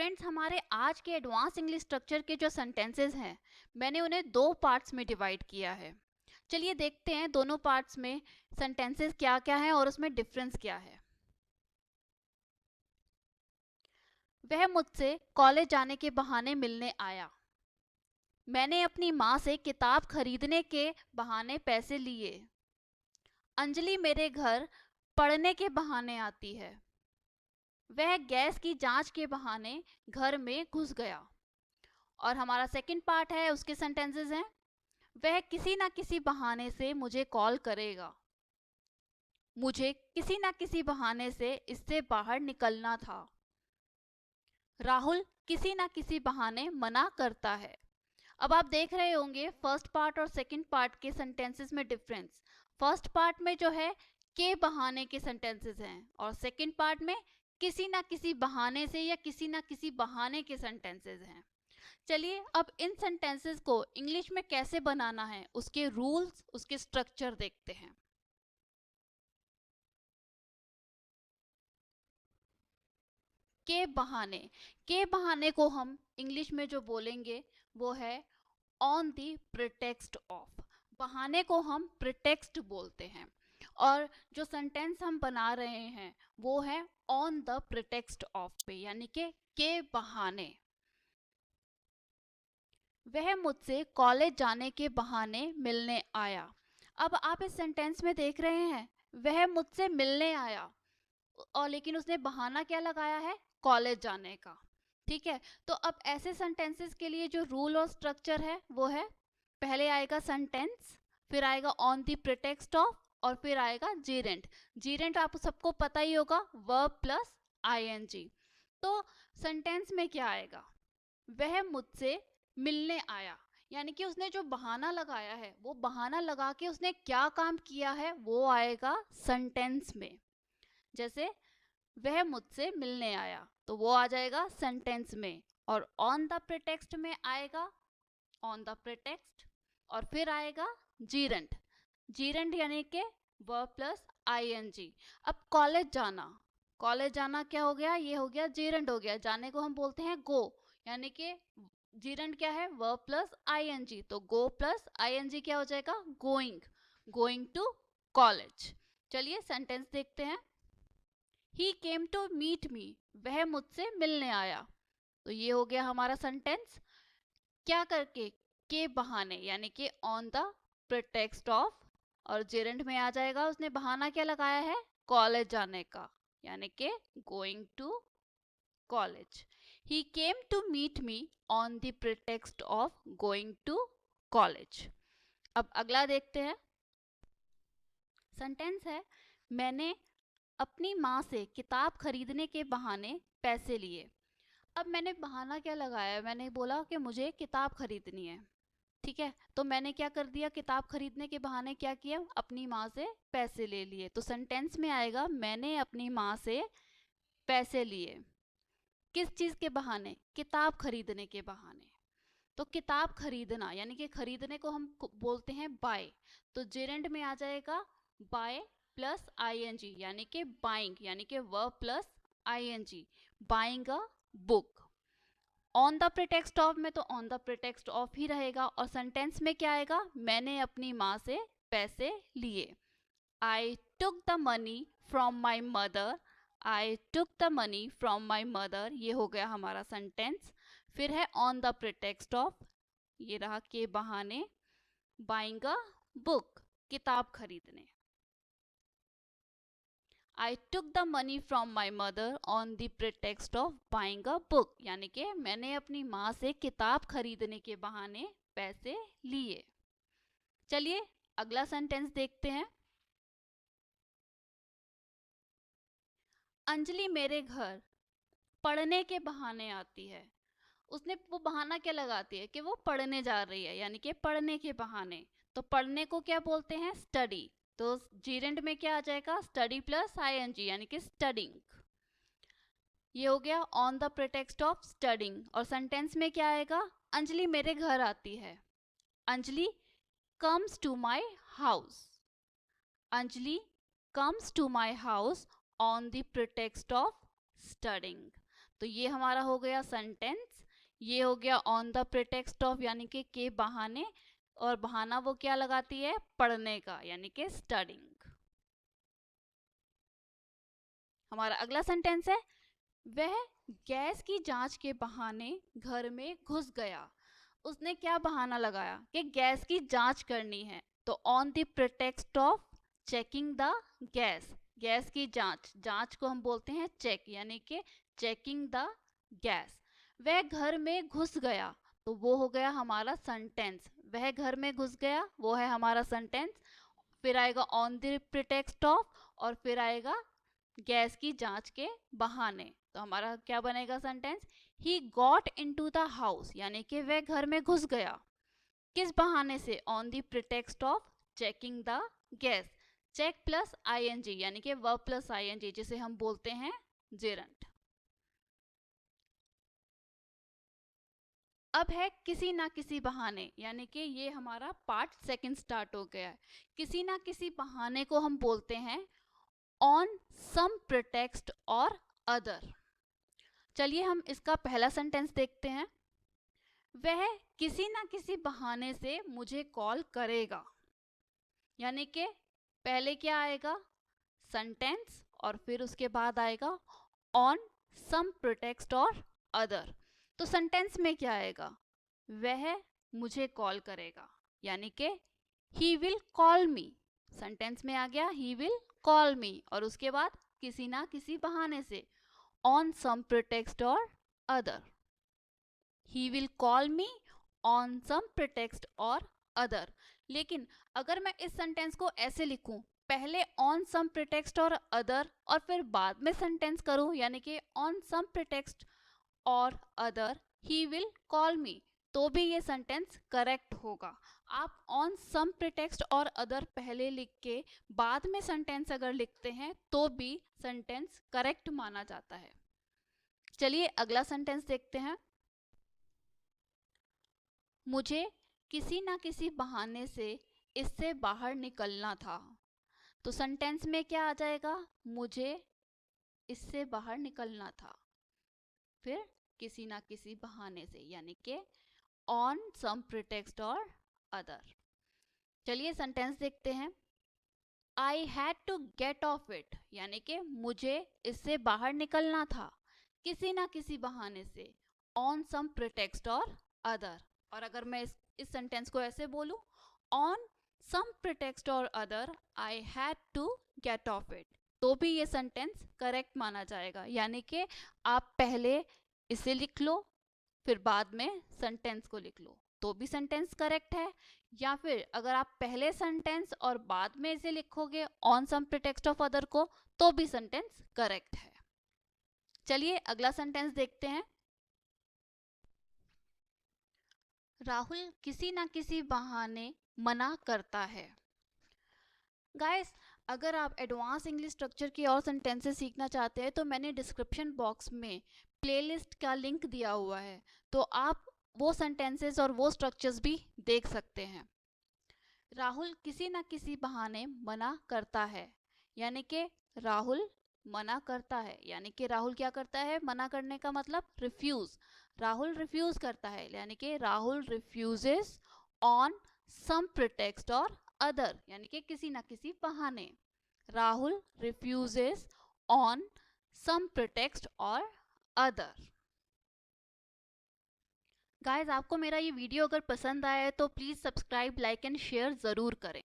Friends, हमारे आज के एडवांस इंग्लिश स्ट्रक्चर के जो सेंटेंसेस हैं, मैंने उन्हें दो पार्ट्स में डिवाइड किया है। चलिए देखते हैं दोनों पार्ट्स में सेंटेंसेस क्या क्या हैं और उसमें डिफरेंस क्या है। वह मुझसे कॉलेज जाने के बहाने मिलने आया। मैंने अपनी माँ से किताब खरीदने के बहाने पैसे लिए। अंजलि मेरे घर पढ़ने के बहाने आती है। वह गैस की जांच के बहाने घर में घुस गया। और हमारा सेकंड पार्ट है, उसके सेंटेंसेस हैं, वह किसी ना किसी बहाने से मुझे कॉल करेगा। मुझे किसी ना किसी बहाने से इससे बाहर निकलना था। राहुल किसी ना किसी बहाने मना करता है। अब आप देख रहे होंगे फर्स्ट पार्ट और सेकंड पार्ट के सेंटेंसेस में डिफरेंस। फर्स्ट पार्ट में जो है के बहाने के सेंटेंसेस हैं और सेकंड पार्ट में किसी ना किसी बहाने से या किसी ना किसी बहाने के सेंटेंसेस हैं। चलिए अब इन सेंटेंसेस को इंग्लिश में कैसे बनाना है, उसके रूल्स, उसके स्ट्रक्चर देखते हैं। के बहाने को हम इंग्लिश में जो बोलेंगे वो है ऑन द प्रिटेक्स्ट ऑफ। बहाने को हम प्रिटेक्स्ट बोलते हैं और जो सेंटेंस हम बना रहे हैं वो है ऑन द प्रिटेक्स्ट ऑफ पे, यानी के बहाने। वह मुझसे कॉलेज जाने के बहाने मिलने आया। अब आप इस सेंटेंस में देख रहे हैं वह मुझसे मिलने आया और लेकिन उसने बहाना क्या लगाया है, कॉलेज जाने का। ठीक है, तो अब ऐसे सेंटेंसेस के लिए जो रूल और स्ट्रक्चर है वो है, पहले आएगा सेंटेंस, फिर आएगा ऑन द प्रिटेक्स्ट ऑफ और फिर आएगा जीरेंट। जीरेंट आप सबको पता ही होगा, वर्ब प्लस आईएनजी। तो सेंटेंस में क्या आएगा, वह मुझसे मिलने आया, यानी कि उसने जो बहाना लगाया है वो बहाना लगा के उसने क्या काम किया है वो आएगा सेंटेंस में। जैसे वह मुझसे मिलने आया तो वो आ जाएगा सेंटेंस में, और ऑन द प्रिटेक्स्ट में आएगा ऑन द प्रिटेक्स्ट, और फिर आएगा जीरेंट। जीरेंट यानी कि वर्ब प्लस आईएनजी। अब कॉलेज जाना क्या हो गया, ये हो गया जीरेंट हो गया। जाने को हम बोलते हैं गो, यानी कि जीरेंट क्या है, वर्ब प्लस आईएनजी, तो गो प्लस आईएनजी क्या हो जाएगा, गोइंग। Going to college. चलिए सेंटेंस देखते हैं। ही केम टू मीट मी, वह मुझसे मिलने आया। तो ये हो गया हमारा सेंटेंस, क्या करके, के बहाने, यानी कि ऑन द प्रिटेक्स्ट ऑफ। और जेरेंट में आ जाएगा उसने बहाना क्या लगाया है, कॉलेज जाने का, यानी कि going to college. He came to meet me on the pretext of going to college. अब अगला देखते हैं। सेंटेंस है, मैंने अपनी माँ से किताब खरीदने के बहाने पैसे लिए। अब मैंने बहाना क्या लगाया, मैंने बोला कि मुझे किताब खरीदनी है। ठीक है, तो मैंने क्या कर दिया, किताब खरीदने के बहाने क्या किया, अपनी माँ से पैसे ले लिए। तो सेंटेंस में आएगा मैंने अपनी माँ से पैसे लिए। किस चीज के बहाने, किताब खरीदने के बहाने। तो किताब खरीदना यानी कि खरीदने को हम बोलते हैं बाय, तो जेरेंड में आ जाएगा बाय प्लस आईएनजी, यानी कि बाइंग, यानी कि verb plus ING, buying a book. On the pretext of में तो ऑन द प्रिटेक्स्ट ऑफ ही रहेगा, और सेंटेंस में क्या आएगा, मैंने अपनी माँ से पैसे लिए। I took the money from my mother, I took the money from my mother, ये हो गया हमारा सेंटेंस। फिर है ऑन द प्रिटेक्स्ट ऑफ, ये रहा के बहाने, बाइंग अ बुक, किताब खरीदने। I took the money from my mother on the pretext of buying a book, यानी कि मैंने अपनी माँ से किताब खरीदने के बहाने पैसे लिए। चलिए अगला सेंटेंस देखते हैं। अंजलि मेरे घर पढ़ने के बहाने आती है। उसने वो बहाना क्या लगाती है कि वो पढ़ने जा रही है, यानी कि पढ़ने के बहाने। तो पढ़ने को क्या बोलते हैं, स्टडी। तो जीरेंड में क्या आ जाएगा, स्टडी प्लस आईएनजी, यानी कि स्टडिंग। ये हो गया on the pretext of studying. और सेंटेंस में क्या आएगा, अंजलि मेरे घर आती है। Anjali comes to my house, Anjali comes to my house on the pretext of studying. तो ये हमारा हो गया सेंटेंस। ये हो गया ऑन द प्रिटेक्स्ट ऑफ यानी कि के बहाने, और बहाना वो क्या लगाती है, पढ़ने का, यानी कि स्टडिंग। हमारा अगला सेंटेंस है, वह गैस की जांच के बहाने घर में घुस गया। उसने क्या बहाना लगाया कि गैस की जांच करनी है, तो on the pretext of checking the gas, gas की जांच, जांच को हम बोलते हैं चेक, यानी कि चेकिंग द गैस। वह घर में घुस गया, तो वो हो गया हमारा सेंटेंस। वह घर में घुस गया, वो है हमारा सेंटेंस। फिर आएगा ऑन द प्रिटेक्स्ट ऑफ, और फिर आएगा गैस की जांच के बहाने, तो हमारा क्या बनेगा sentence, he got into the house, यानी कि वह घर में घुस गया। किस बहाने से, on the pretext of checking the gas. Check plus ING, यानी कि वर्ब प्लस आईएनजी, जिसे हम बोलते हैं जेरंट। अब है किसी ना किसी बहाने, यानी कि ये हमारा पार्ट सेकंड स्टार्ट हो गया है। किसी ना किसी बहाने को हम बोलते हैं on some pretext or other. चलिए हम इसका पहला सेंटेंस देखते हैं। वह किसी ना किसी बहाने से मुझे कॉल करेगा, यानी कि पहले क्या आएगा, सेंटेंस, और फिर उसके बाद आएगा on some pretext or other. तो सेंटेंस में क्या आएगा, वह मुझे कॉल करेगा, यानी कि ही विल कॉल मी। सेंटेंस में आ गया ही विल कॉल मी, और उसके बाद किसी ना किसी बहाने से, on some pretext or other. He will call me on some pretext or other. लेकिन अगर मैं इस सेंटेंस को ऐसे लिखूं, पहले on some pretext or other, और फिर बाद में सेंटेंस करूं, यानी कि on some pretext or other he will call me, तो भी ये सेंटेंस करेक्ट होगा। आप on some pretext or other पहले लिख के बाद में सेंटेंस अगर लिखते हैं तो भी सेंटेंस करेक्ट माना जाता है। चलिए अगला सेंटेंस देखते हैं। मुझे किसी ना किसी बहाने से इससे बाहर निकलना था, तो सेंटेंस में क्या आ जाएगा, मुझे इससे बाहर निकलना था, फिर किसी ना किसी बहाने से, यानी कि on some pretext or other. चलिए सेंटेंस देखते हैं। I had to get off it, यानी कि मुझे इससे बाहर निकलना था किसी ना किसी बहाने से, on some pretext or other. और अगर मैं इस सेंटेंस को ऐसे बोलूं, on some pretext or other I had to get off it, तो भी ये सेंटेंस करेक्ट माना जाएगा। यानी कि आप पहले इसे लिख लो, फिर बाद में सेंटेंस को लिख लो, तो भी सेंटेंस करेक्ट है। या फिर अगर आप पहले सेंटेंस और बाद में इसे लिखोगे on some pretext of other को, तो भी सेंटेंस करेक्ट है। चलिए अगला सेंटेंस देखते हैं। राहुल किसी ना किसी बहाने मना करता है। गाइस, अगर आप एडवांस इंग्लिश स्ट्रक्चर की और सेंटेंसेस सीखना चाहते हैं तो मैंने डिस्क्रिप्शन बॉक्स में प्लेलिस्ट का लिंक दिया हुआ है, तो आप वो सेंटेंसेस और वो स्ट्रक्चर्स भी देख सकते हैं। राहुल किसी ना किसी बहाने मना करता है, यानी कि राहुल मना करता है, यानी कि राहुल क्या करता है, मना करने का मतलब रिफ्यूज। राहुल रिफ्यूज करता है, यानी कि Rahul refuses on some pretext or other, यानी कि किसी ना किसी बहाने। Rahul refuses on some pretext or other. Guys, आपको मेरा ये वीडियो अगर पसंद आया है तो please subscribe, like and share ज़रूर करें।